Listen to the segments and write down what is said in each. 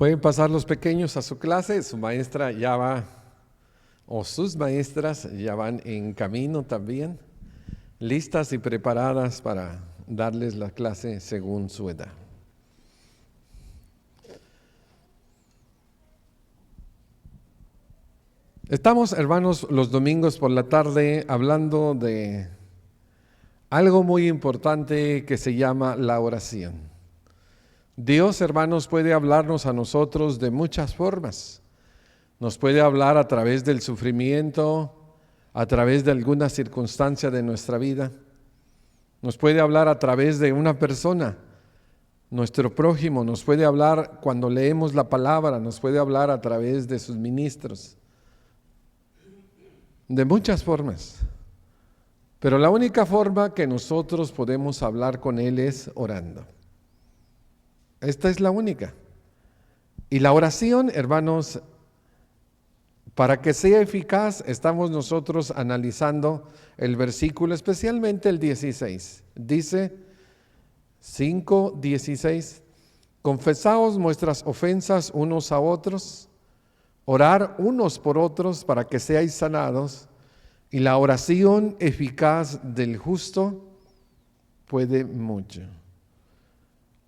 Pueden pasar los pequeños a su clase, su maestra ya va, o sus maestras ya van en camino también, listas y preparadas para darles la clase según su edad. Estamos, hermanos, los domingos por la tarde hablando de algo muy importante que se llama la oración. Dios, hermanos, puede hablarnos a nosotros de muchas formas. Nos puede hablar a través del sufrimiento, a través de alguna circunstancia de nuestra vida. Nos puede hablar a través de una persona, nuestro prójimo. Nos puede hablar cuando leemos la palabra, nos puede hablar a través de sus ministros. De muchas formas. Pero la única forma que nosotros podemos hablar con Él es orando. Esta es la única. Y la oración, hermanos, para que sea eficaz, estamos nosotros analizando el versículo, especialmente el 16. Dice 5:16, confesaos vuestras ofensas unos a otros, orar unos por otros para que seáis sanados, y la oración eficaz del justo puede mucho.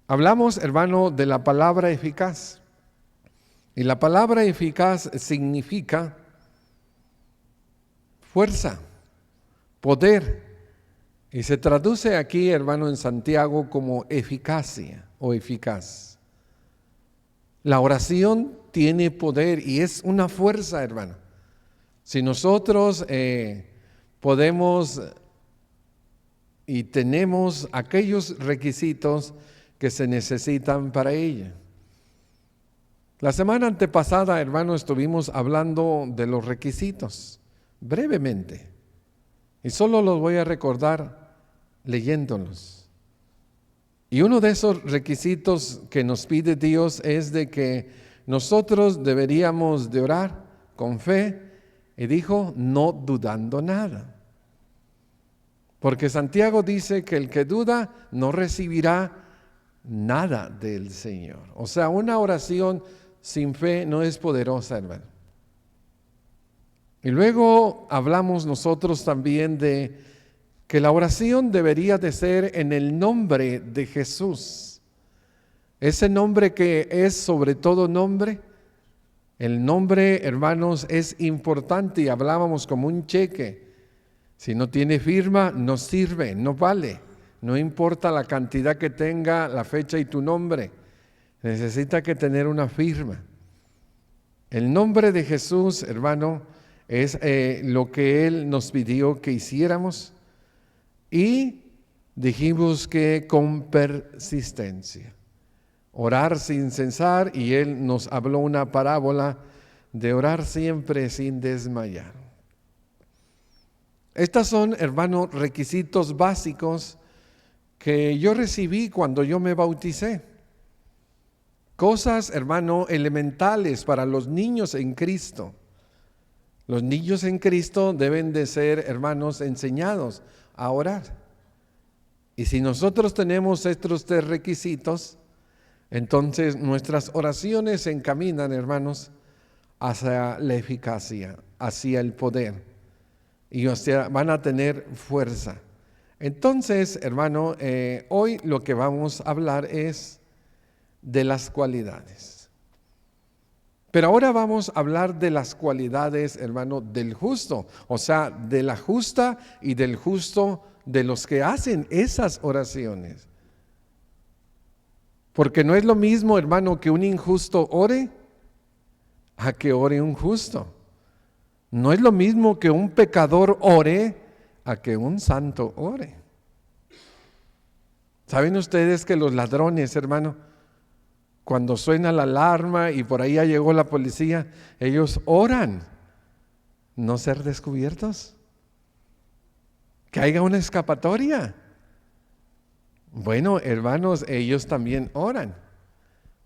Hablamos, hermano, de la palabra eficaz. Y la palabra eficaz significa fuerza, poder. Y se traduce aquí, hermano, en Santiago como eficacia o eficaz. La oración tiene poder y es una fuerza, hermano. Si nosotros podemos y tenemos aquellos requisitos que se necesitan para ella. La semana antepasada, hermano, estuvimos hablando de los requisitos, brevemente. Y solo los voy a recordar leyéndolos. Y uno de esos requisitos que nos pide Dios es de que nosotros deberíamos de orar con fe, y dijo, no dudando nada. Porque Santiago dice que el que duda no recibirá nada del Señor. O sea, una oración sin fe no es poderosa, hermano. Y luego hablamos nosotros también de que la oración debería de ser en el nombre de Jesús. Ese nombre que es sobre todo nombre. El nombre, hermanos, es importante y hablábamos como un cheque. Si no tiene firma, no sirve, no vale. No importa la cantidad que tenga, la fecha y tu nombre. Necesita que tener una firma. El nombre de Jesús, hermano, es lo que Él nos pidió que hiciéramos. Y dijimos que con persistencia. Orar sin cesar, y Él nos habló una parábola de orar siempre sin desmayar. Estos son, hermanos, requisitos básicos que yo recibí cuando yo me bauticé. Cosas, hermano, elementales para los niños en Cristo. Los niños en Cristo deben de ser, hermanos, enseñados a orar. Y si nosotros tenemos estos tres requisitos, entonces nuestras oraciones se encaminan, hermanos, hacia la eficacia, hacia el poder. Y van a tener fuerza. Entonces, hermano, hoy lo que vamos a hablar es de las cualidades. Pero ahora vamos a hablar de las cualidades, hermano, del justo. O sea, de la justa y del justo de los que hacen esas oraciones. Porque no es lo mismo, hermano, que un injusto ore a que ore un justo. No es lo mismo que un pecador ore a que un santo ore. ¿Saben ustedes que los ladrones, hermano, cuando suena la alarma y por ahí ya llegó la policía, ellos oran no ser descubiertos? Que haya una escapatoria. Bueno, hermanos, ellos también oran.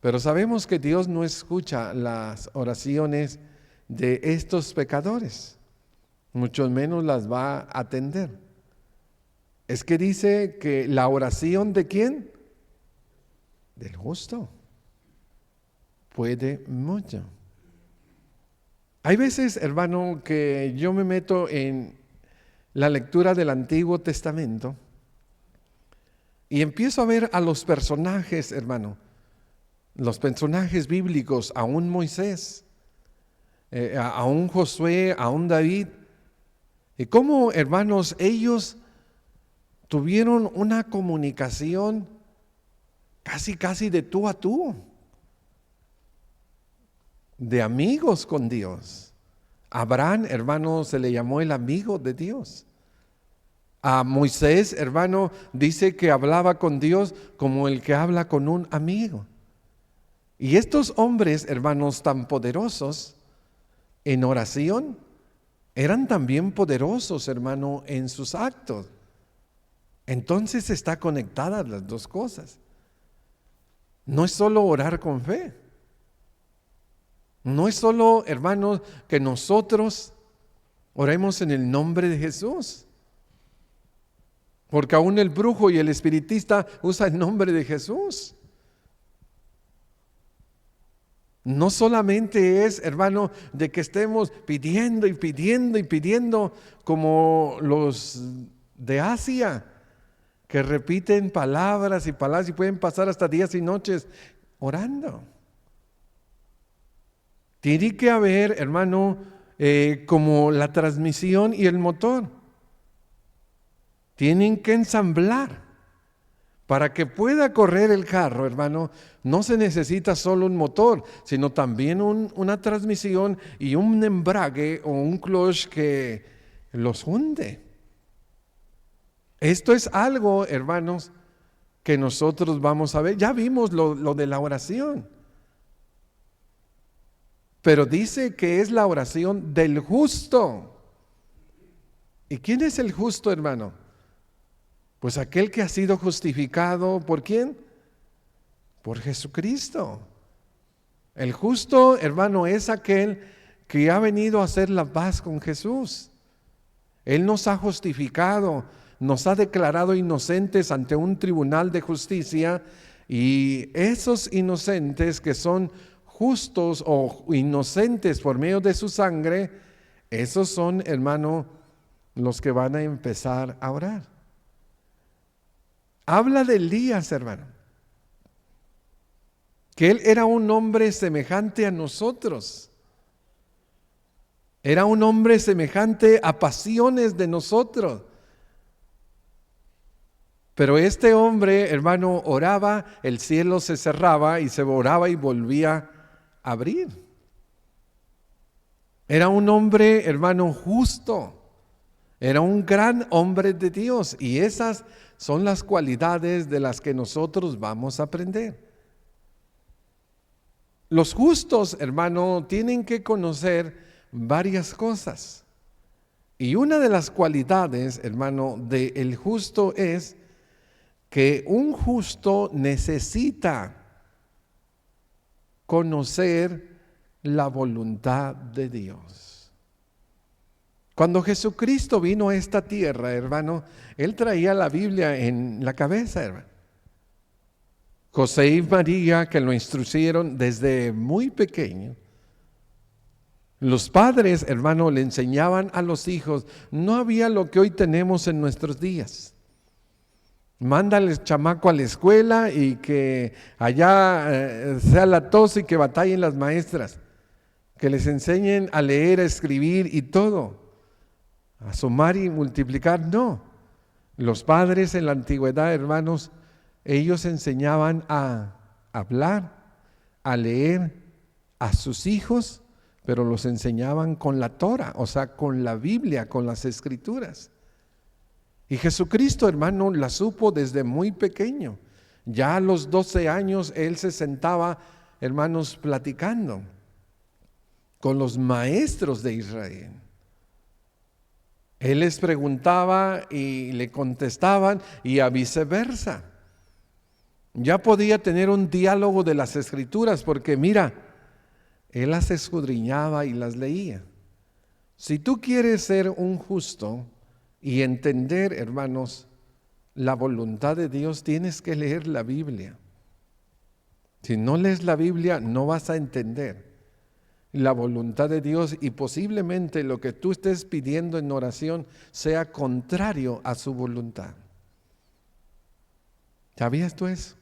Pero sabemos que Dios no escucha las oraciones de estos pecadores, mucho menos las va a atender. Es que dice que la oración ¿de quién? Del justo puede mucho. Hay veces, hermano, que yo me meto en la lectura del Antiguo Testamento y empiezo a ver a los personajes, hermano, los personajes bíblicos, a un Moisés, a un Josué, a un David, y cómo, hermanos, ellos tuvieron una comunicación casi de tú a tú, de amigos con Dios. Abraham, hermano, se le llamó el amigo de Dios. A Moisés, hermano, dice que hablaba con Dios como el que habla con un amigo. Y estos hombres, hermanos, tan poderosos en oración, eran también poderosos, hermano, en sus actos. Entonces está conectadas las dos cosas. No es solo orar con fe. No es solo, hermanos, que nosotros oremos en el nombre de Jesús. Porque aún el brujo y el espiritista usa el nombre de Jesús. No solamente es, hermano, de que estemos pidiendo y pidiendo y pidiendo como los de Asia, que repiten palabras y palabras y pueden pasar hasta días y noches orando. Tiene que haber, hermano, como la transmisión y el motor. Tienen que ensamblar. Para que pueda correr el carro, hermano, no se necesita solo un motor, sino también una transmisión y un embrague o un clutch que los hunde. Esto es algo, hermanos, que nosotros vamos a ver. Ya vimos lo de la oración. Pero dice que es la oración del justo. ¿Y quién es el justo, hermano? Pues aquel que ha sido justificado, ¿por quién? Por Jesucristo. El justo, hermano, es aquel que ha venido a hacer la paz con Jesús. Él nos ha justificado, nos ha declarado inocentes ante un tribunal de justicia, y esos inocentes que son justos o inocentes por medio de su sangre, esos son, hermano, los que van a empezar a orar. Habla de Elías, hermano, que él era un hombre semejante a nosotros. Era un hombre semejante a pasiones de nosotros. Pero este hombre, hermano, oraba, el cielo se cerraba y se oraba y volvía a abrir. Era un hombre, hermano, justo. Era un gran hombre de Dios, y esas son las cualidades de las que nosotros vamos a aprender. Los justos, hermano, tienen que conocer varias cosas. Y una de las cualidades, hermano, del justo es que un justo necesita conocer la voluntad de Dios. Cuando Jesucristo vino a esta tierra, hermano, Él traía la Biblia en la cabeza, hermano. José y María, que lo instruyeron desde muy pequeño. Los padres, hermano, le enseñaban a los hijos. No había lo que hoy tenemos en nuestros días. Mándale el chamaco a la escuela y que allá sea la tos y que batallen las maestras. Que les enseñen a leer, a escribir y todo. A sumar y multiplicar, no. Los padres en la antigüedad, hermanos, ellos enseñaban a hablar, a leer a sus hijos, pero los enseñaban con la Torah, o sea, con la Biblia, con las Escrituras. Y Jesucristo, hermano, la supo desde muy pequeño. Ya a los 12 años Él se sentaba, hermanos, platicando con los maestros de Israel. Él les preguntaba y le contestaban, y a viceversa. Ya podía tener un diálogo de las Escrituras, porque mira, Él las escudriñaba y las leía. Si tú quieres ser un justo y entender, hermanos, la voluntad de Dios, tienes que leer la Biblia. Si no lees la Biblia, no vas a entender la voluntad de Dios y posiblemente lo que tú estés pidiendo en oración sea contrario a su voluntad. ¿Sabías tú eso?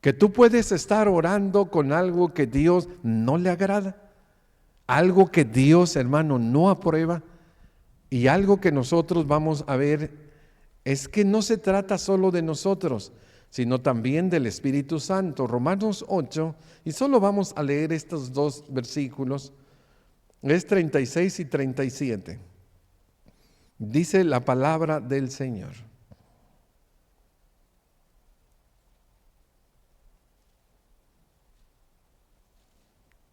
Que tú puedes estar orando con algo que Dios no le agrada, algo que Dios, hermano, no aprueba, y algo que nosotros vamos a ver es que no se trata solo de nosotros, sino también del Espíritu Santo. Romanos 8, y solo vamos a leer estos dos versículos, es 36 y 37. Dice la palabra del Señor.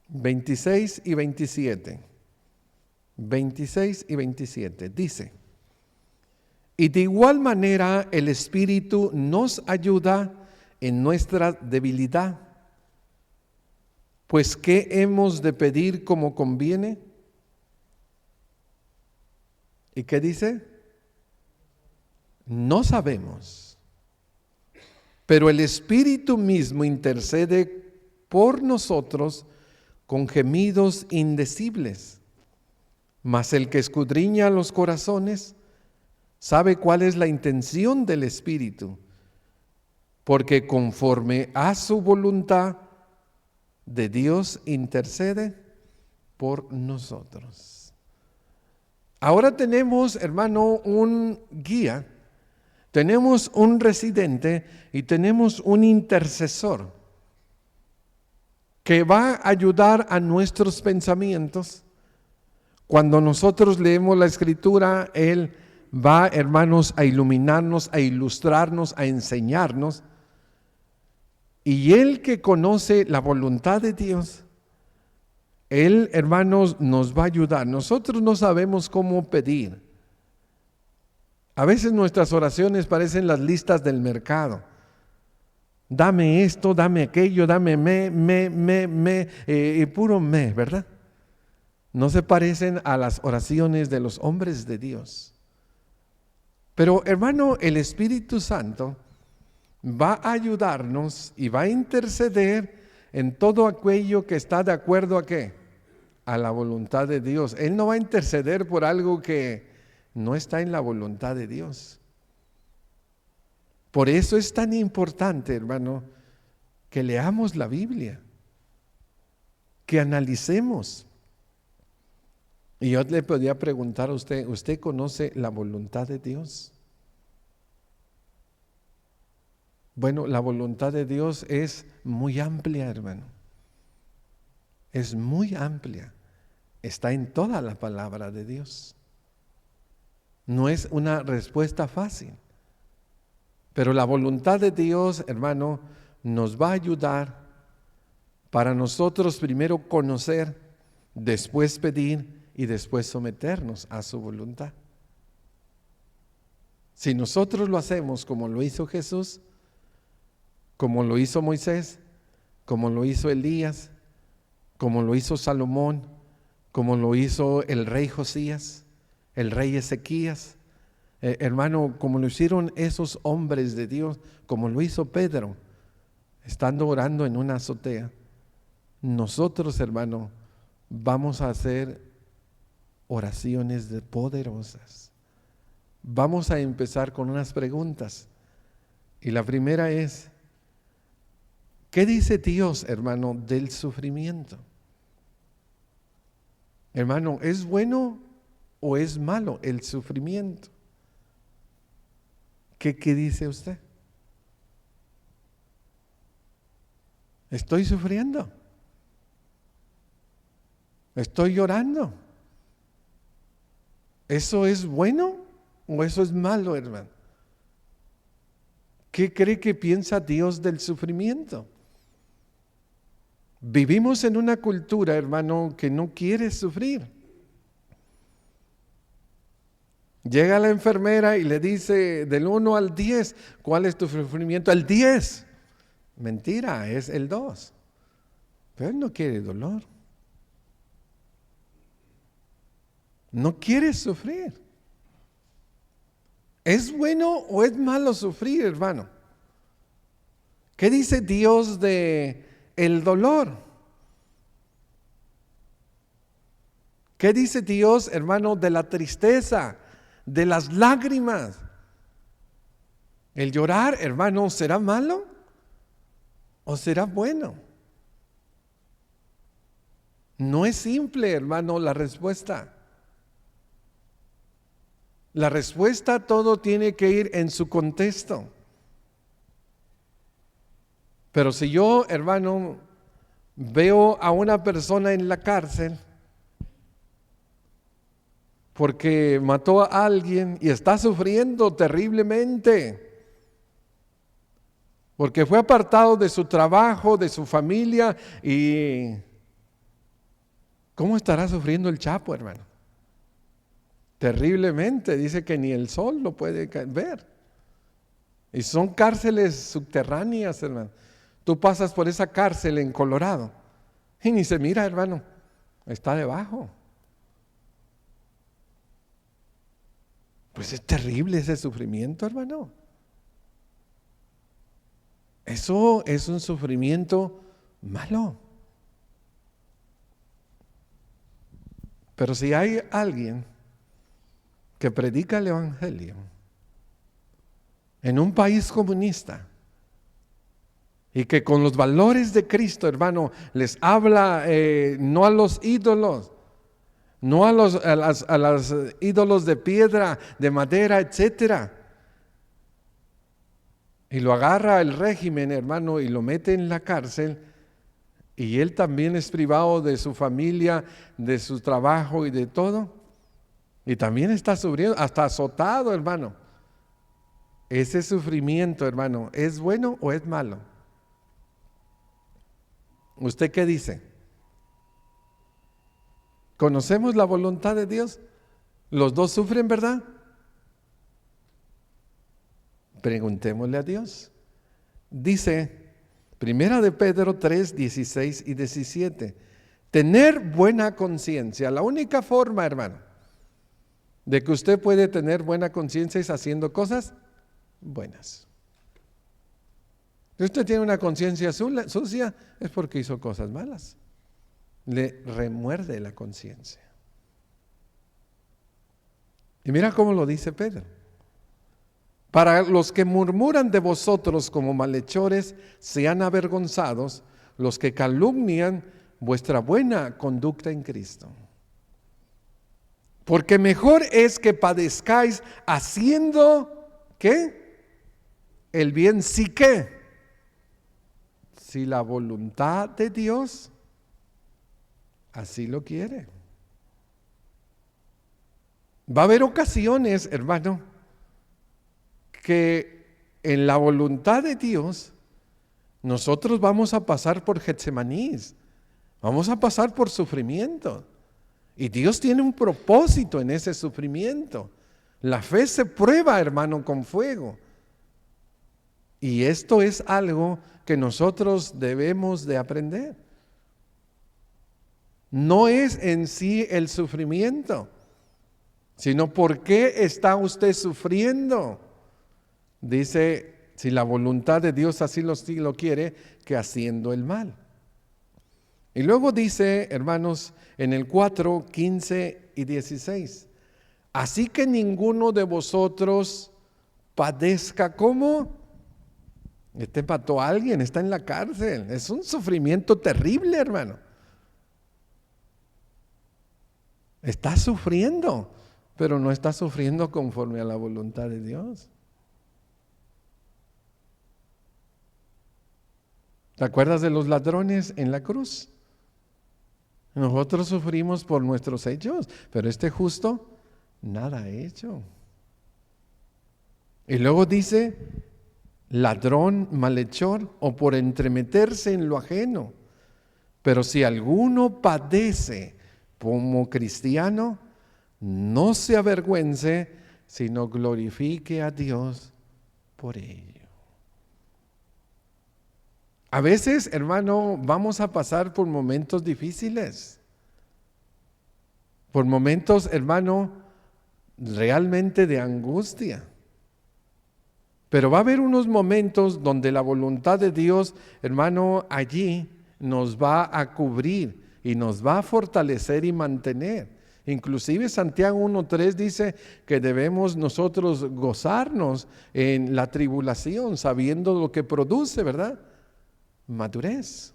(26 y 27). 26 y 27. Dice: y de igual manera el Espíritu nos ayuda en nuestra debilidad. Pues ¿qué hemos de pedir como conviene? ¿Y qué dice? No sabemos. Pero el Espíritu mismo intercede por nosotros con gemidos indecibles. Mas el que escudriña los corazones sabe cuál es la intención del Espíritu, porque conforme a su voluntad de Dios intercede por nosotros. Ahora tenemos, hermano, un guía, tenemos un residente y tenemos un intercesor que va a ayudar a nuestros pensamientos. Cuando nosotros leemos la Escritura, Él va, hermanos, a iluminarnos, a ilustrarnos, a enseñarnos. Y Él que conoce la voluntad de Dios, Él, hermanos, nos va a ayudar. Nosotros no sabemos cómo pedir. A veces nuestras oraciones parecen las listas del mercado. Dame esto, dame aquello, dame y puro ¿verdad? No se parecen a las oraciones de los hombres de Dios. Pero, hermano, el Espíritu Santo va a ayudarnos y va a interceder en todo aquello que está de acuerdo a ¿qué? A la voluntad de Dios. Él no va a interceder por algo que no está en la voluntad de Dios. Por eso es tan importante, hermano, que leamos la Biblia, que analicemos. Y yo le podría preguntar a usted, ¿usted conoce la voluntad de Dios? Bueno, la voluntad de Dios es muy amplia, hermano. Es muy amplia. Está en toda la palabra de Dios. No es una respuesta fácil. Pero la voluntad de Dios, hermano, nos va a ayudar para nosotros primero conocer, después pedir y después someternos a su voluntad. Si nosotros lo hacemos como lo hizo Jesús, como lo hizo Moisés, como lo hizo Elías, como lo hizo Salomón, como lo hizo el rey Josías, el rey Ezequías, hermano, como lo hicieron esos hombres de Dios, como lo hizo Pedro, estando orando en una azotea, nosotros, hermano, vamos a hacer oraciones poderosas. Vamos a empezar con unas preguntas. Y la primera es, ¿qué dice Dios, hermano, del sufrimiento? Hermano, ¿es bueno o es malo el sufrimiento? ¿Qué dice usted? ¿Estoy sufriendo? ¿Estoy llorando? ¿Eso es bueno o eso es malo, hermano? ¿Qué cree que piensa Dios del sufrimiento? Vivimos en una cultura, hermano, que no quiere sufrir. Llega la enfermera y le dice del 1 al 10, ¿cuál es tu sufrimiento? El 10. Mentira, es el 2. Pero él no quiere dolor. No quiere sufrir. ¿Es bueno o es malo sufrir, hermano? ¿Qué dice Dios de el dolor? ¿Qué dice Dios, hermano, de la tristeza, de las lágrimas? ¿El llorar, hermano, será malo o será bueno? No es simple, hermano, la respuesta. La respuesta, todo tiene que ir en su contexto. Pero si yo, hermano, veo a una persona en la cárcel porque mató a alguien y está sufriendo terriblemente, porque fue apartado de su trabajo, de su familia, y ¿cómo estará sufriendo el Chapo, hermano? Terriblemente, dice que ni el sol lo puede ver. Y son cárceles subterráneas, hermano. Tú pasas por esa cárcel en Colorado y ni se mira, hermano, está debajo. Pues es terrible ese sufrimiento, hermano. Eso es un sufrimiento malo. Pero si hay alguien que predica el evangelio en un país comunista y que con los valores de Cristo, hermano, les habla no a los ídolos, no a los ídolos de piedra, de madera, etcétera, y lo agarra el régimen, hermano, y lo mete en la cárcel, y él también es privado de su familia, de su trabajo y de todo, y también está sufriendo, hasta azotado, hermano. Ese sufrimiento, hermano, ¿es bueno o es malo? ¿Usted qué dice? ¿Conocemos la voluntad de Dios? Los dos sufren, ¿verdad? Preguntémosle a Dios. Dice, Primera de Pedro 3, 16 y 17, tener buena conciencia. La única forma, hermano, de que usted puede tener buena conciencia es haciendo cosas buenas. Si usted tiene una conciencia sucia, es porque hizo cosas malas. Le remuerde la conciencia. Y mira cómo lo dice Pedro. Para los que murmuran de vosotros como malhechores, sean avergonzados los que calumnian vuestra buena conducta en Cristo. Porque mejor es que padezcáis haciendo, ¿qué? El bien, sí que, si la voluntad de Dios así lo quiere. Va a haber ocasiones, hermano, que en la voluntad de Dios nosotros vamos a pasar por Getsemanís, vamos a pasar por sufrimiento. Y Dios tiene un propósito en ese sufrimiento. La fe se prueba, hermano, con fuego. Y esto es algo que nosotros debemos de aprender. No es en sí el sufrimiento, sino por qué está usted sufriendo. Dice, si la voluntad de Dios así lo quiere, que haciendo el mal. Y luego dice, hermanos, en el 4, 15 y 16, así que ninguno de vosotros padezca como, este mató a alguien, está en la cárcel, es un sufrimiento terrible, hermano. Está sufriendo, pero no está sufriendo conforme a la voluntad de Dios. ¿Te acuerdas de los ladrones en la cruz? Nosotros sufrimos por nuestros hechos, pero este justo nada ha hecho. Y luego dice, ladrón, malhechor, o por entremeterse en lo ajeno. Pero si alguno padece como cristiano, no se avergüence, sino glorifique a Dios por ello. A veces, hermano, vamos a pasar por momentos difíciles, por momentos, hermano, realmente de angustia. Pero va a haber unos momentos donde la voluntad de Dios, hermano, allí nos va a cubrir y nos va a fortalecer y mantener. Inclusive Santiago 1:3 dice que debemos nosotros gozarnos en la tribulación, sabiendo lo que produce, ¿verdad? Madurez.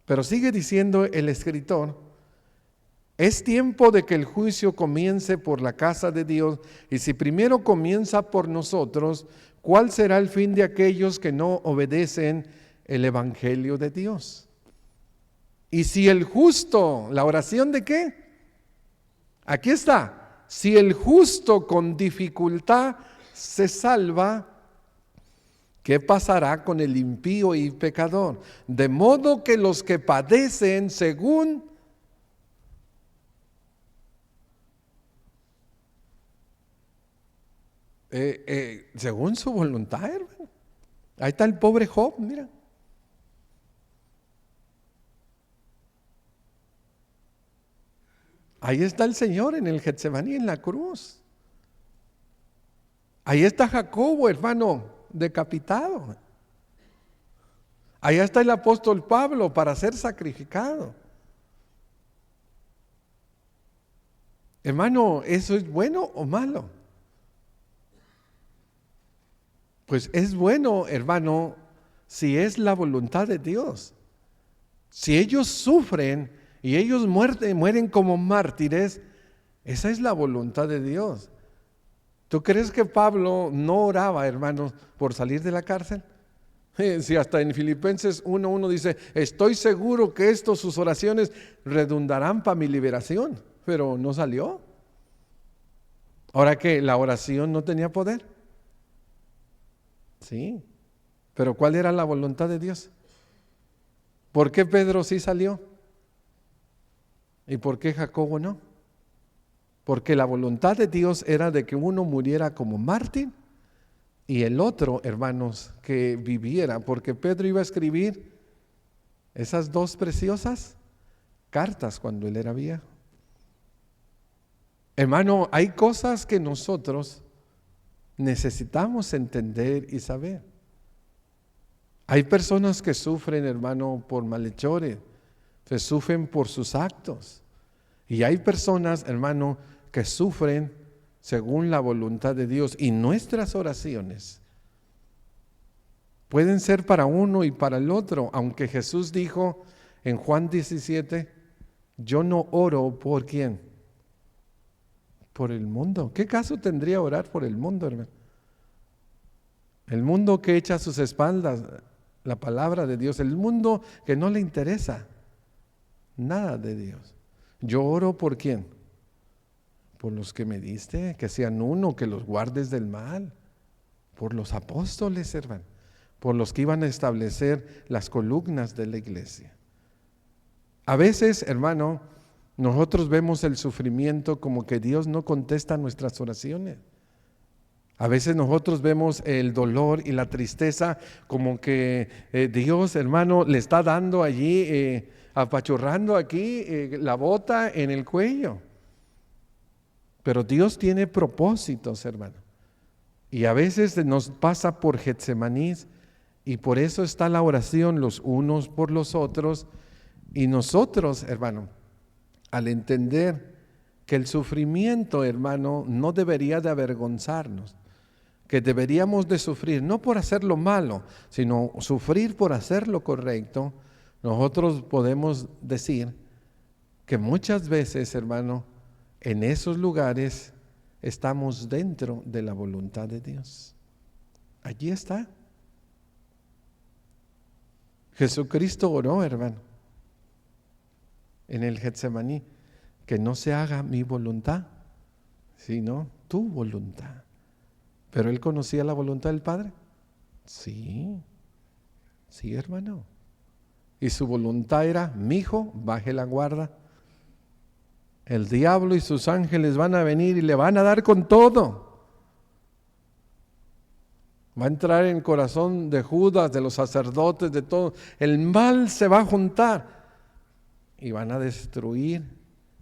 Pero sigue diciendo el escritor: es tiempo de que el juicio comience por la casa de Dios, y si primero comienza por nosotros, ¿cuál será el fin de aquellos que no obedecen el evangelio de Dios? Y si el justo, ¿la oración de qué? Aquí está: si el justo con dificultad se salva, ¿qué pasará con el impío y pecador? De modo que los que padecen según según su voluntad, hermano. Ahí está el pobre Job, mira. Ahí está el Señor en el Getsemaní, en la cruz. Ahí está Jacobo, hermano, decapitado. Ahí está el apóstol Pablo para ser sacrificado. Hermano, ¿eso es bueno o malo? Pues es bueno, hermano, si es la voluntad de Dios. Si ellos sufren y ellos mueren como mártires, esa es la voluntad de Dios. ¿Tú crees que Pablo no oraba, hermanos, por salir de la cárcel? Si hasta en Filipenses 1:1 dice: estoy seguro que sus oraciones redundarán para mi liberación, pero no salió. Ahora que la oración no tenía poder. Sí, pero ¿cuál era la voluntad de Dios? ¿Por qué Pedro sí salió? ¿Y por qué Jacobo no? Porque la voluntad de Dios era de que uno muriera como mártir y el otro, hermanos, que viviera, porque Pedro iba a escribir esas 2 preciosas cartas cuando él era viejo. Hermano, hay cosas que nosotros necesitamos entender y saber. Hay personas que sufren, hermano, por malhechores, que sufren por sus actos. Y hay personas, hermano, que sufren según la voluntad de Dios. Y nuestras oraciones pueden ser para uno y para el otro, aunque Jesús dijo en Juan 17, yo no oro por ¿quién? Por el mundo. ¿Qué caso tendría orar por el mundo, hermano? El mundo que echa a sus espaldas la palabra de Dios, el mundo que no le interesa nada de Dios. Yo oro por ¿quién? Por los que me diste, que sean uno, que los guardes del mal. Por los apóstoles, hermano, por los que iban a establecer las columnas de la iglesia. A veces, hermano, nosotros vemos el sufrimiento como que Dios no contesta nuestras oraciones. A veces nosotros vemos el dolor y la tristeza como que Dios, hermano, le está dando allí, apachurrando aquí la bota en el cuello. Pero Dios tiene propósitos, hermano. Y a veces nos pasa por Getsemaní, y por eso está la oración los unos por los otros. Y nosotros, hermano, al entender que el sufrimiento, hermano, no debería de avergonzarnos, que deberíamos de sufrir, no por hacer lo malo, sino sufrir por hacer lo correcto, nosotros podemos decir que muchas veces, hermano, en esos lugares estamos dentro de la voluntad de Dios. Allí está. Jesucristo oró, hermano, en el Getsemaní, que no se haga mi voluntad, sino tu voluntad. ¿Pero él conocía la voluntad del Padre? Sí, sí, hermano. Y su voluntad era: mi hijo, baje la guarda. El diablo y sus ángeles van a venir y le van a dar con todo. Va a entrar en el corazón de Judas, de los sacerdotes, de todo. El mal se va a juntar y van a destruir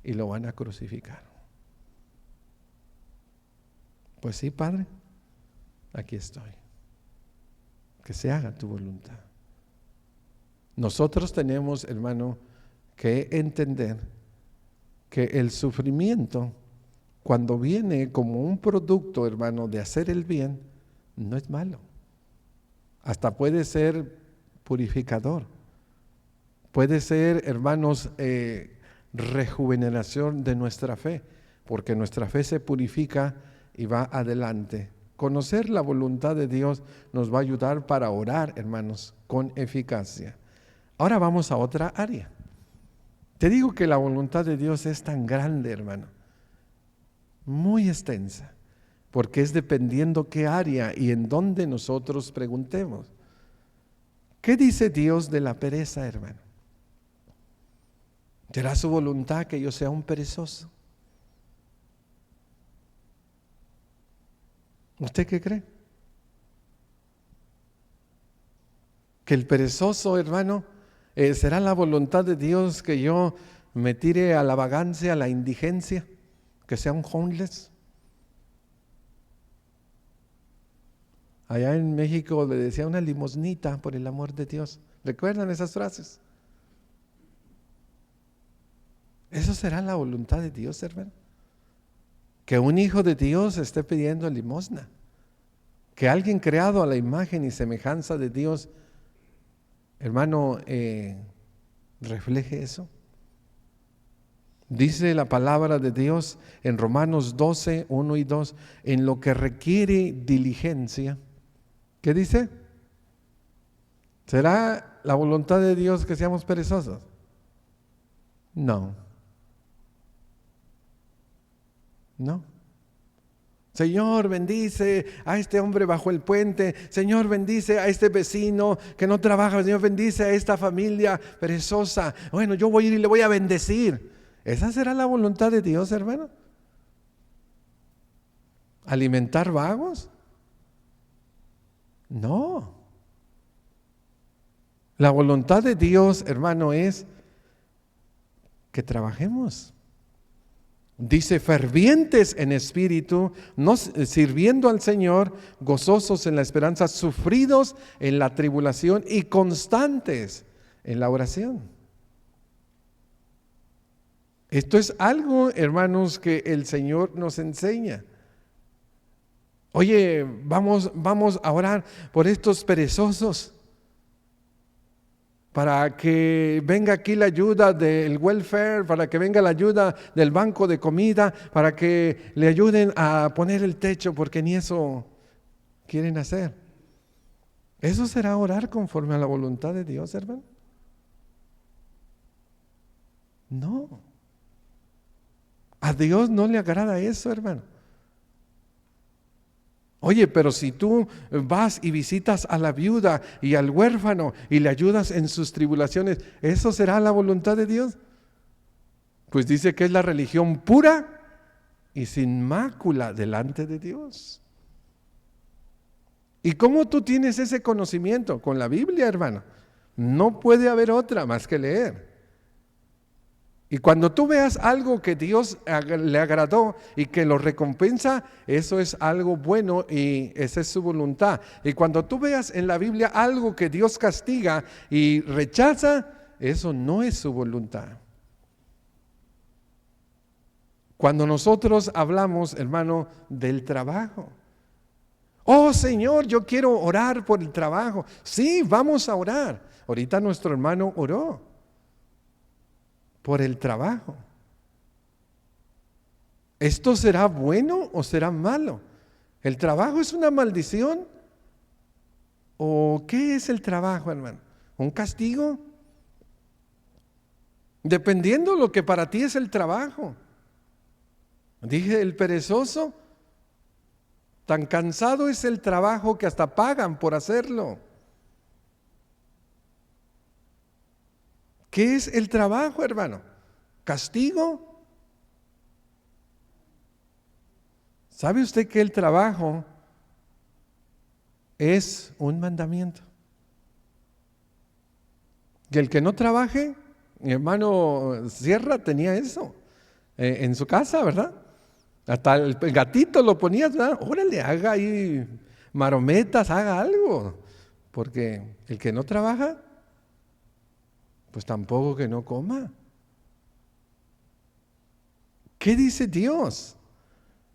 y lo van a crucificar. Pues sí, Padre, aquí estoy. Que se haga tu voluntad. Nosotros tenemos, hermano, que entender que el sufrimiento, cuando viene como un producto, hermano, de hacer el bien, no es malo. Hasta puede ser purificador. Puede ser, hermanos, rejuvenación de nuestra fe, porque nuestra fe se purifica y va adelante. Conocer la voluntad de Dios nos va a ayudar para orar, hermanos, con eficacia. Ahora vamos a otra área. Te digo que la voluntad de Dios es tan grande, hermano, muy extensa, porque es dependiendo qué área y en dónde nosotros preguntemos. ¿Qué dice Dios de la pereza, hermano? ¿Será su voluntad que yo sea un perezoso? ¿Usted qué cree? Que el perezoso, hermano, ¿será la voluntad de Dios que yo me tire a la vagancia, a la indigencia, que sea un homeless? Allá en México le decía una limosnita, por el amor de Dios. ¿Recuerdan esas frases? ¿Eso será la voluntad de Dios, hermano? Que un hijo de Dios esté pidiendo limosna. Que alguien creado a la imagen y semejanza de Dios, hermano, refleje eso. Dice la palabra de Dios en Romanos 12, 1 y 2, en lo que requiere diligencia. ¿Qué dice? ¿Será la voluntad de Dios que seamos perezosos? No. No. Señor, bendice a este hombre bajo el puente. Señor, bendice a este vecino que no trabaja. Señor, bendice a esta familia perezosa. Bueno, yo voy a ir y le voy a bendecir. ¿Esa será la voluntad de Dios, hermano? ¿Alimentar vagos? No. La voluntad de Dios, hermano, es que trabajemos. Dice, fervientes en espíritu, sirviendo al Señor, gozosos en la esperanza, sufridos en la tribulación y constantes en la oración. Esto es algo, hermanos, que el Señor nos enseña. Oye, vamos a orar por estos perezosos, para que venga aquí la ayuda del welfare, para que venga la ayuda del banco de comida, para que le ayuden a poner el techo, porque ni eso quieren hacer. ¿Eso será orar conforme a la voluntad de Dios, hermano? No. A Dios no le agrada eso, hermano. Oye, pero si tú vas y visitas a la viuda y al huérfano y le ayudas en sus tribulaciones, ¿eso será la voluntad de Dios? Pues dice que es la religión pura y sin mácula delante de Dios. ¿Y cómo tú tienes ese conocimiento? Con la Biblia, hermano. No puede haber otra más que leer. Y cuando tú veas algo que Dios le agradó y que lo recompensa, eso es algo bueno y esa es su voluntad. Y cuando tú veas en la Biblia algo que Dios castiga y rechaza, eso no es su voluntad. Cuando nosotros hablamos, hermano, del trabajo. Oh Señor, yo quiero orar por el trabajo. Sí, vamos a orar. Ahorita nuestro hermano oró por el trabajo. ¿Esto será bueno o será malo? ¿El trabajo es una maldición? ¿O qué es el trabajo, hermano? ¿Un castigo? Dependiendo lo que para ti es el trabajo. Dije, el perezoso, tan cansado es el trabajo que hasta pagan por hacerlo. ¿Qué es el trabajo, hermano? ¿Castigo? ¿Sabe usted que el trabajo es un mandamiento? Y el que no trabaje, mi hermano Sierra tenía eso en su casa, ¿verdad? Hasta el gatito lo ponías, ¿verdad? Órale, haga ahí marometas, haga algo. Porque el que no trabaja, pues tampoco que no coma. ¿Qué dice Dios?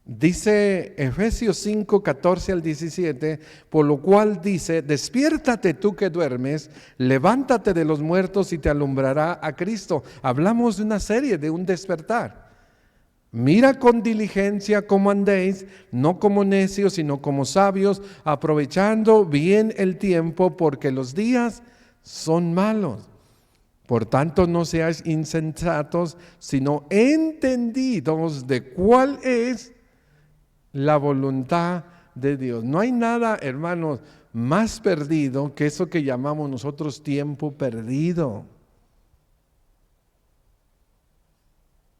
Dice Efesios 5, 14 al 17, por lo cual dice, despiértate tú que duermes, levántate de los muertos y te alumbrará a Cristo. Hablamos de una serie, de un despertar. Mira con diligencia cómo andéis, no como necios, sino como sabios, aprovechando bien el tiempo, porque los días son malos. Por tanto, no seáis insensatos, sino entendidos de cuál es la voluntad de Dios. No hay nada, hermanos, más perdido que eso que llamamos nosotros tiempo perdido.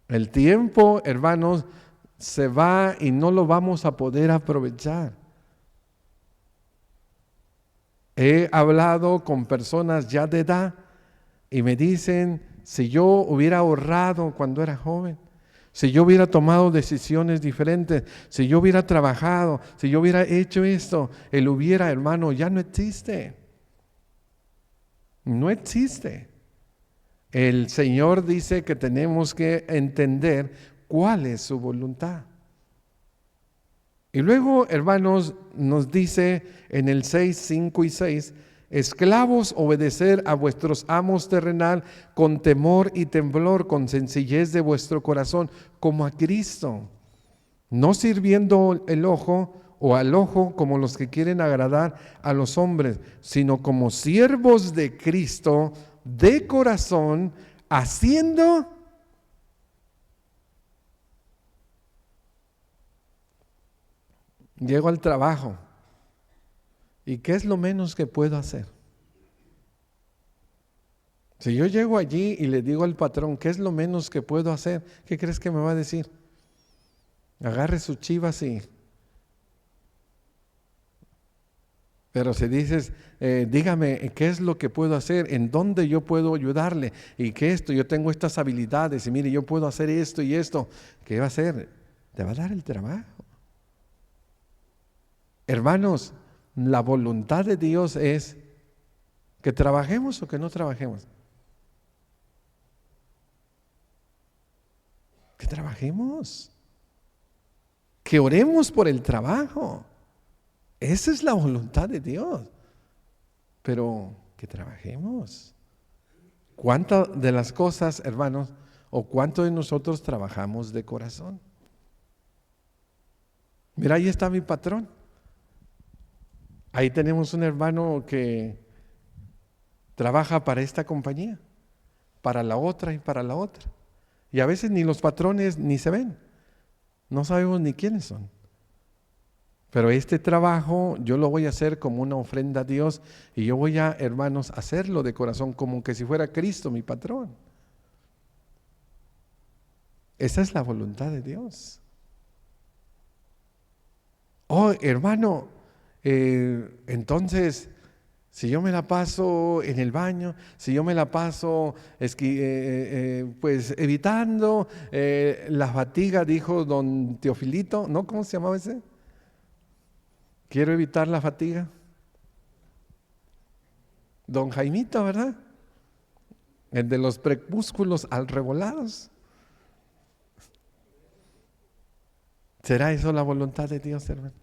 El tiempo, hermanos, se va y no lo vamos a poder aprovechar. He hablado con personas ya de edad y me dicen, si yo hubiera ahorrado cuando era joven, si yo hubiera tomado decisiones diferentes, si yo hubiera trabajado, si yo hubiera hecho esto, el hubiera, hermano, ya no existe. No existe. El Señor dice que tenemos que entender cuál es su voluntad. Y luego, hermanos, nos dice en el 6, 5 y 6, esclavos, obedecer a vuestros amos terrenal con temor y temblor, con sencillez de vuestro corazón, como a Cristo, no sirviendo el ojo o al ojo como los que quieren agradar a los hombres, sino como siervos de Cristo de corazón, haciendo llego al trabajo. ¿Y qué es lo menos que puedo hacer? Si yo llego allí y le digo al patrón, ¿qué es lo menos que puedo hacer? ¿Qué crees que me va a decir? Agarre sus chivas y... Pero si dices, dígame, ¿qué es lo que puedo hacer? ¿En dónde yo puedo ayudarle? ¿Y qué esto? Yo tengo estas habilidades y mire, yo puedo hacer esto y esto. ¿Qué va a hacer? Te va a dar el trabajo. Hermanos, la voluntad de Dios es que trabajemos o que no trabajemos. Que trabajemos. Que oremos por el trabajo. Esa es la voluntad de Dios. Pero que trabajemos. ¿Cuántas de las cosas, hermanos, o cuánto de nosotros trabajamos de corazón? Mira, ahí está mi patrón. Ahí tenemos un hermano que trabaja para esta compañía, para la otra y para la otra. Y a veces ni los patrones ni se ven. No sabemos ni quiénes son. Pero este trabajo yo lo voy a hacer como una ofrenda a Dios y yo voy a, hermanos, hacerlo de corazón como que si fuera Cristo mi patrón. Esa es la voluntad de Dios. Oh, hermano, entonces, si yo me la paso en el baño, si yo me la paso pues evitando la fatiga, dijo don Teofilito, ¿no? ¿Cómo se llamaba ese? Quiero evitar la fatiga. Don Jaimito, ¿verdad? El de los prepúsculos alrevolados. ¿Será eso la voluntad de Dios, hermano?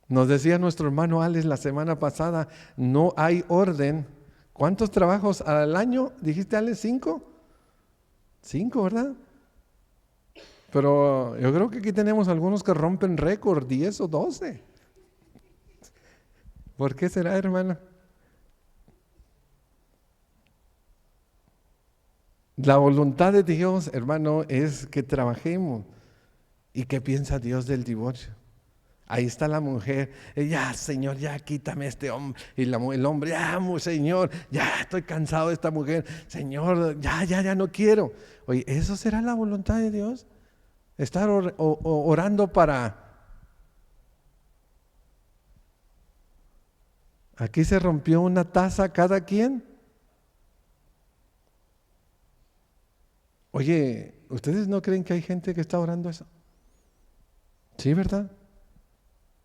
Nos decía nuestro hermano Alex la semana pasada, no hay orden. ¿Cuántos trabajos al año? ¿Dijiste, Alex? 5. 5, ¿verdad? Pero yo creo que aquí tenemos algunos que rompen récord, 10 o 12. ¿Por qué será, hermano? La voluntad de Dios, hermano, es que trabajemos. ¿Y qué piensa Dios del divorcio? Ahí está la mujer, ya Señor, ya quítame este hombre. Y el hombre, ya Señor, ya estoy cansado de esta mujer. Señor, ya no quiero. Oye, ¿eso será la voluntad de Dios? Estar orando para... Aquí se rompió una taza cada quien. Oye, ¿Ustedes no creen que hay gente que está orando eso? Sí, ¿verdad?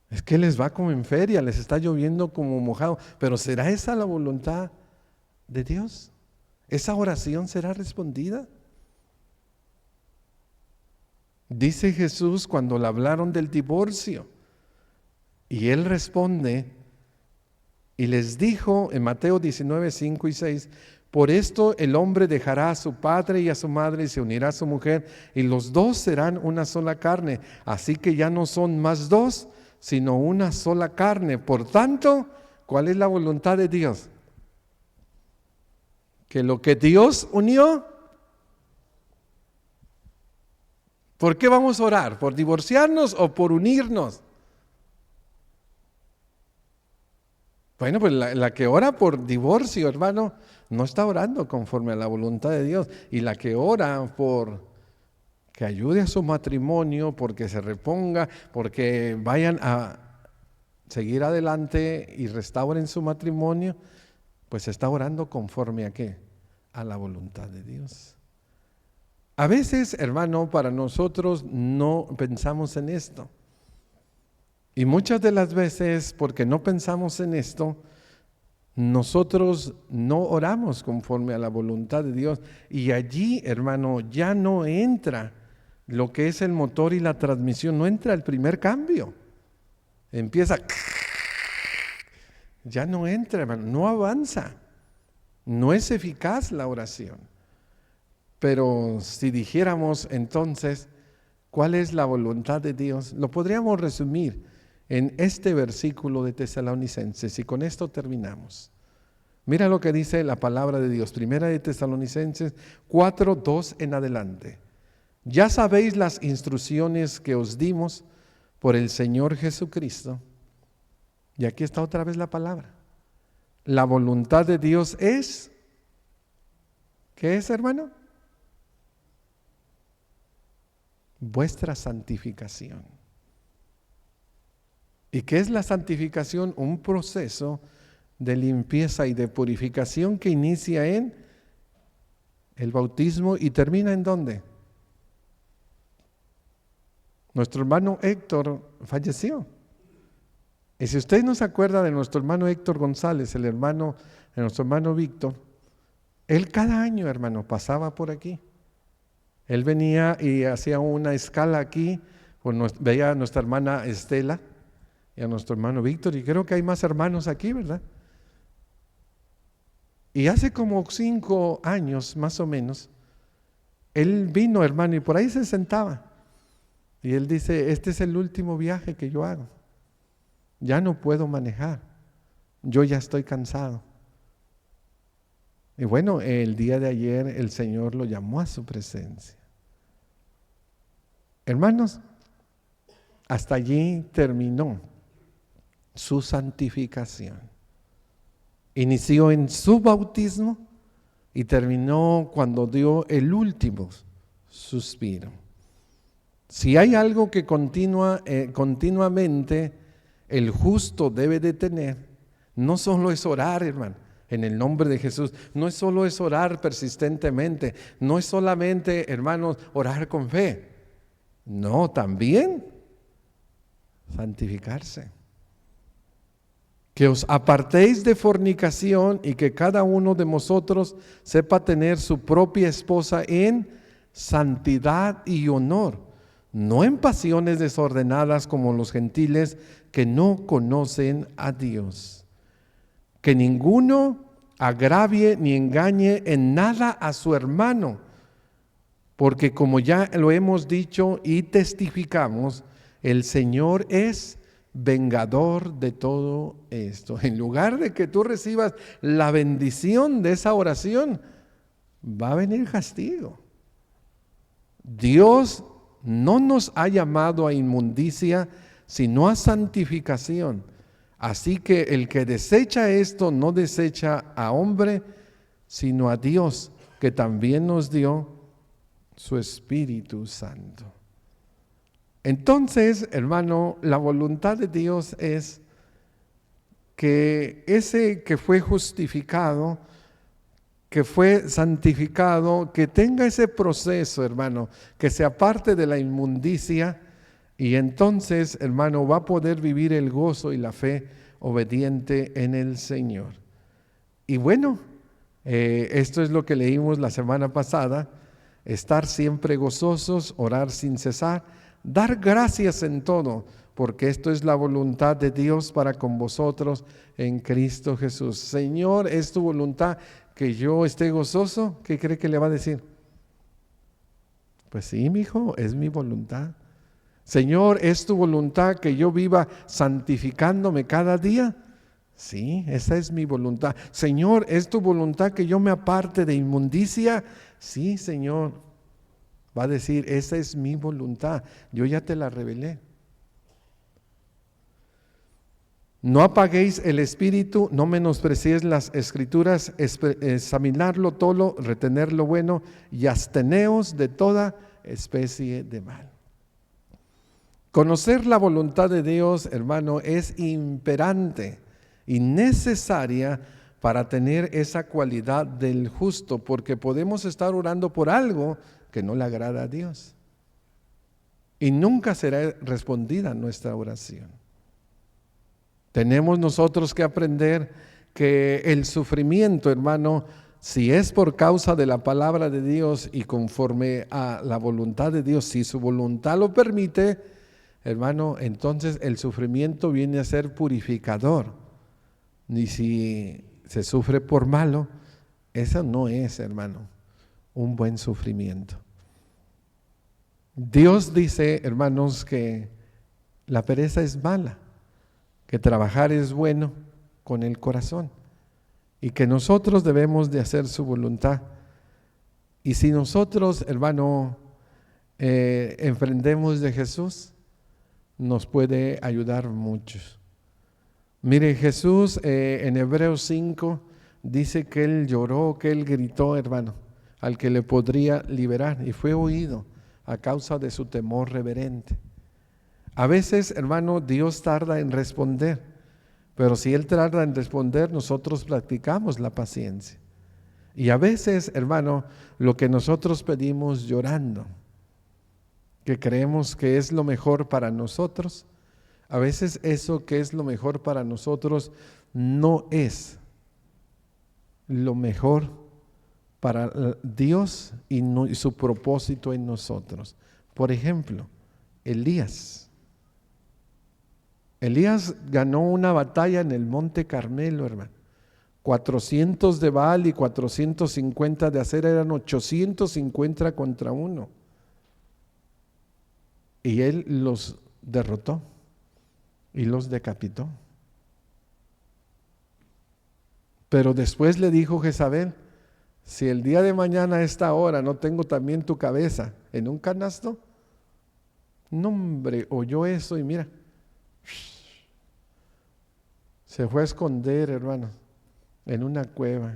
Es que les va como en feria, les está lloviendo como mojado. Pero ¿será esa la voluntad de Dios? ¿Esa oración será respondida? Dice Jesús cuando le hablaron del divorcio, y Él responde y les dijo en Mateo 19, 5 y 6, por esto el hombre dejará a su padre y a su madre y se unirá a su mujer, y los dos serán una sola carne. Así que ya no son más dos, sino una sola carne. Por tanto, ¿cuál es la voluntad de Dios? Que lo que Dios unió. ¿Por qué vamos a orar? ¿Por divorciarnos o por unirnos? Bueno, pues la que ora por divorcio, hermano, no está orando conforme a la voluntad de Dios. Y la que ora por que ayude a su matrimonio, porque se reponga, porque vayan a seguir adelante y restauren su matrimonio, pues está orando conforme a qué? A la voluntad de Dios. A veces, hermano, para nosotros no pensamos en esto. Y muchas de las veces, porque no pensamos en esto, nosotros no oramos conforme a la voluntad de Dios. Y allí, hermano, ya no entra lo que es el motor y la transmisión, no entra el primer cambio. Empieza, ya no entra, hermano, no avanza. No es eficaz la oración. Pero si dijéramos entonces, ¿cuál es la voluntad de Dios? Lo podríamos resumir en este versículo de Tesalonicenses, y con esto terminamos. Mira lo que dice la palabra de Dios, primera de Tesalonicenses 4, 2 en adelante. Ya sabéis las instrucciones que os dimos por el Señor Jesucristo. Y aquí está otra vez la palabra. La voluntad de Dios es, ¿qué es, hermano? Vuestra santificación. ¿Y qué es la santificación? Un proceso de limpieza y de purificación que inicia en el bautismo y termina ¿en dónde? Nuestro hermano Héctor falleció. Y si usted no se acuerda de nuestro hermano Héctor González, el hermano de nuestro hermano Víctor, él cada año, hermano, pasaba por aquí. Él venía y hacía una escala aquí, veía a nuestra hermana Estela y a nuestro hermano Víctor, y creo que hay más hermanos aquí, ¿verdad? Y hace como 5 años, más o menos, él vino, hermano, y por ahí se sentaba. Y él dice, este es el último viaje que yo hago. Ya no puedo manejar. Yo ya estoy cansado. Y bueno, el día de ayer el Señor lo llamó a su presencia. Hermanos, hasta allí terminó su santificación. Inició en su bautismo y terminó cuando dio el último suspiro. Si hay algo que continuamente el justo debe de tener, no solo es orar, hermano, en el nombre de Jesús, no es solo es orar persistentemente, no es solamente, hermanos, orar con fe, no, también santificarse. Que os apartéis de fornicación y que cada uno de vosotros sepa tener su propia esposa en santidad y honor, no en pasiones desordenadas como los gentiles que no conocen a Dios. Que ninguno agravie ni engañe en nada a su hermano, porque como ya lo hemos dicho y testificamos, el Señor es vengador de todo esto. En lugar de que tú recibas la bendición de esa oración, va a venir castigo. Dios no nos ha llamado a inmundicia, sino a santificación. Así que el que desecha esto no desecha a hombre, sino a Dios, que también nos dio su Espíritu Santo. Entonces, hermano, la voluntad de Dios es que ese que fue justificado que fue santificado, que tenga ese proceso, hermano, que se aparte de la inmundicia y entonces, hermano, va a poder vivir el gozo y la fe obediente en el Señor. Y bueno, esto es lo que leímos la semana pasada: estar siempre gozosos, orar sin cesar, dar gracias en todo, porque esto es la voluntad de Dios para con vosotros en Cristo Jesús. Señor, ¿es tu voluntad que yo esté gozoso? ¿Qué cree que le va a decir? Pues sí, mi hijo, es mi voluntad. Señor, ¿es tu voluntad que yo viva santificándome cada día? Sí, esa es mi voluntad. Señor, ¿es tu voluntad que yo me aparte de inmundicia? Sí, Señor. Va a decir, esa es mi voluntad, yo ya te la revelé. No apaguéis el espíritu, no menospreciéis las escrituras, examinarlo todo, retener lo bueno y absteneos de toda especie de mal. Conocer la voluntad de Dios, hermano, es imperante y necesaria para tener esa cualidad del justo, porque podemos estar orando por algo que no le agrada a Dios y nunca será respondida nuestra oración. Tenemos nosotros que aprender que el sufrimiento, hermano, si es por causa de la palabra de Dios y conforme a la voluntad de Dios, si su voluntad lo permite, hermano, entonces el sufrimiento viene a ser purificador. Y si se sufre por malo, eso no es, hermano, un buen sufrimiento. Dios dice, hermanos, que la pereza es mala, que trabajar es bueno con el corazón y que nosotros debemos de hacer su voluntad. Y si nosotros, hermano, enfrentemos de Jesús, nos puede ayudar mucho. Mire, Jesús en Hebreos 5 dice que Él lloró, que Él gritó, hermano, al que le podría liberar, y fue oído a causa de su temor reverente. A veces, hermano, Dios tarda en responder, pero si Él tarda en responder, nosotros practicamos la paciencia. Y a veces, hermano, lo que nosotros pedimos llorando, que creemos que es lo mejor para nosotros, a veces eso que es lo mejor para nosotros no es lo mejor para Dios y su propósito en nosotros. Por ejemplo, Elías ganó una batalla en el Monte Carmelo, hermano. 400 de Baal y 450 de Acera, eran 850 contra uno. Y él los derrotó y los decapitó. Pero después le dijo Jezabel: si el día de mañana a esta hora no tengo también tu cabeza en un canasto, no, hombre, oyó eso y mira, se fue a esconder, hermano, en una cueva.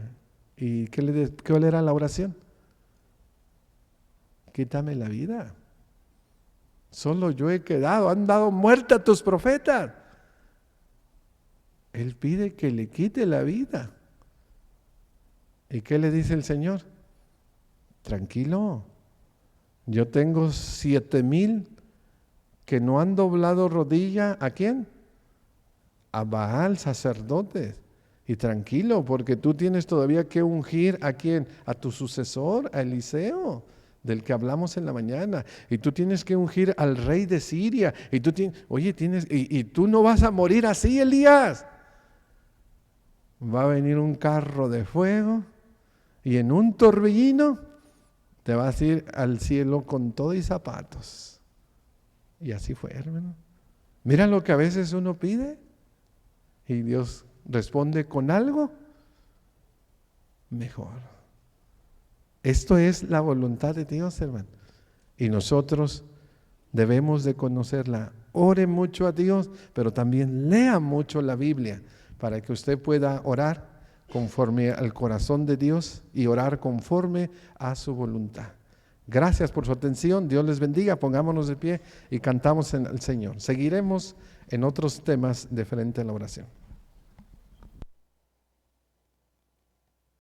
¿Y cuál era la oración? Quítame la vida. Solo yo he quedado, han dado muerte a tus profetas. Él pide que le quite la vida. ¿Y qué le dice el Señor? Tranquilo, yo tengo 7,000 que no han doblado rodilla. ¿A quién? A Baal, sacerdotes. Y tranquilo, porque tú tienes todavía que ungir ¿a quién? A tu sucesor, a Eliseo, del que hablamos en la mañana. Y tú tienes que ungir al rey de Siria. Y tú y tú no vas a morir así, Elías. Va a venir un carro de fuego y en un torbellino te vas a ir al cielo con todo y zapatos. Y así fue, hermano. Mira lo que a veces uno pide y Dios responde con algo mejor. Esto es la voluntad de Dios, hermano. Y nosotros debemos de conocerla. Ore mucho a Dios, pero también lea mucho la Biblia para que usted pueda orar conforme al corazón de Dios y orar conforme a su voluntad. Gracias por su atención. Dios les bendiga. Pongámonos de pie y cantamos en el Señor. Seguiremos en otros temas de frente a la oración.